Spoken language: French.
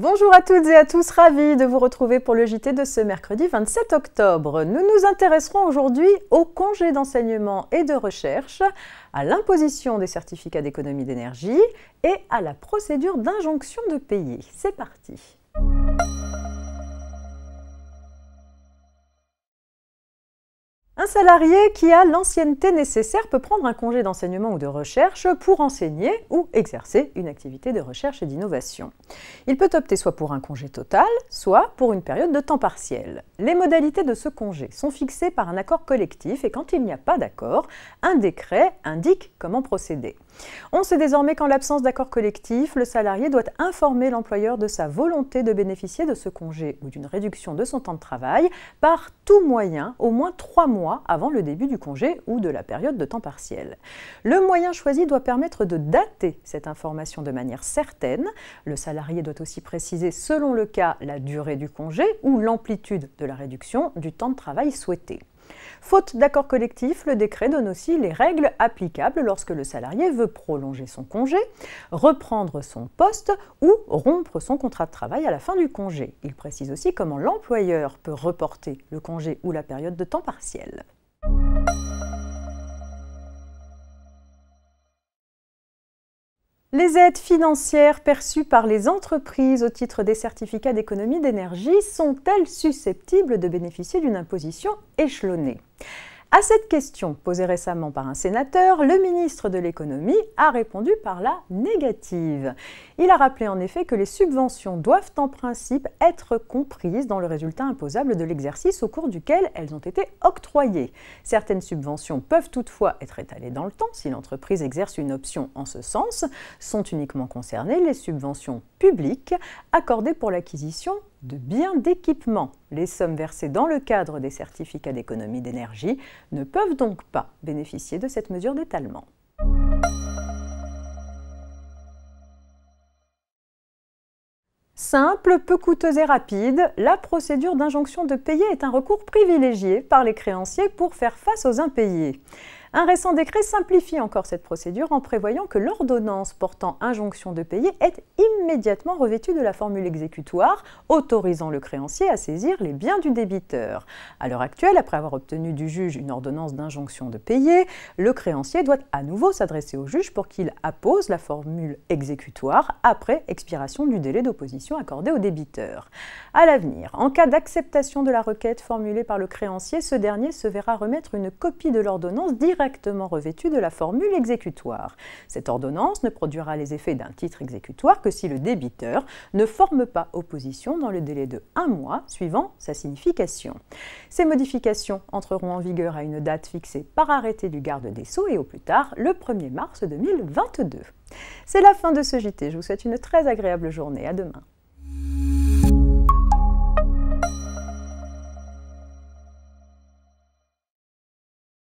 Bonjour à toutes et à tous, ravi de vous retrouver pour le JT de ce mercredi 27 octobre. Nous nous intéresserons aujourd'hui au congé d'enseignement et de recherche, à l'imposition des certificats d'économie d'énergie et à la procédure d'injonction de payer. C'est parti! Un salarié qui a l'ancienneté nécessaire peut prendre un congé d'enseignement ou de recherche pour enseigner ou exercer une activité de recherche et d'innovation. Il peut opter soit pour un congé total, soit pour une période de temps partiel. Les modalités de ce congé sont fixées par un accord collectif et quand il n'y a pas d'accord, un décret indique comment procéder. On sait désormais qu'en l'absence d'accord collectif, le salarié doit informer l'employeur de sa volonté de bénéficier de ce congé ou d'une réduction de son temps de travail par tout moyen au moins 3 mois avant le début du congé ou de la période de temps partiel. Le moyen choisi doit permettre de dater cette information de manière certaine. Le salarié doit aussi préciser selon le cas la durée du congé ou l'amplitude de la réduction du temps de travail souhaité. Faute d'accord collectif, le décret donne aussi les règles applicables lorsque le salarié veut prolonger son congé, reprendre son poste ou rompre son contrat de travail à la fin du congé. Il précise aussi comment l'employeur peut reporter le congé ou la période de temps partiel. Les aides financières perçues par les entreprises au titre des certificats d'économie d'énergie sont-elles susceptibles de bénéficier d'une imposition échelonnée ? À cette question posée récemment par un sénateur, le ministre de l'économie a répondu par la négative. Il a rappelé en effet que les subventions doivent en principe être comprises dans le résultat imposable de l'exercice au cours duquel elles ont été octroyées. Certaines subventions peuvent toutefois être étalées dans le temps si l'entreprise exerce une option en ce sens. Sont uniquement concernées les subventions publiques accordées pour l'acquisition de biens d'équipement. Les sommes versées dans le cadre des certificats d'économie d'énergie ne peuvent donc pas bénéficier de cette mesure d'étalement. Simple, peu coûteuse et rapide, la procédure d'injonction de payer est un recours privilégié par les créanciers pour faire face aux impayés. Un récent décret simplifie encore cette procédure en prévoyant que l'ordonnance portant injonction de payer est immédiatement revêtue de la formule exécutoire, autorisant le créancier à saisir les biens du débiteur. À l'heure actuelle, après avoir obtenu du juge une ordonnance d'injonction de payer, le créancier doit à nouveau s'adresser au juge pour qu'il appose la formule exécutoire après expiration du délai d'opposition accordé au débiteur. À l'avenir, en cas d'acceptation de la requête formulée par le créancier, ce dernier se verra remettre une copie de l'ordonnance directement revêtue de la formule exécutoire. Cette ordonnance ne produira les effets d'un titre exécutoire que si le débiteur ne forme pas opposition dans le délai de 1 mois suivant sa signification. Ces modifications entreront en vigueur à une date fixée par arrêté du garde des Sceaux et au plus tard le 1er mars 2022. C'est la fin de ce JT. Je vous souhaite une très agréable journée. À demain.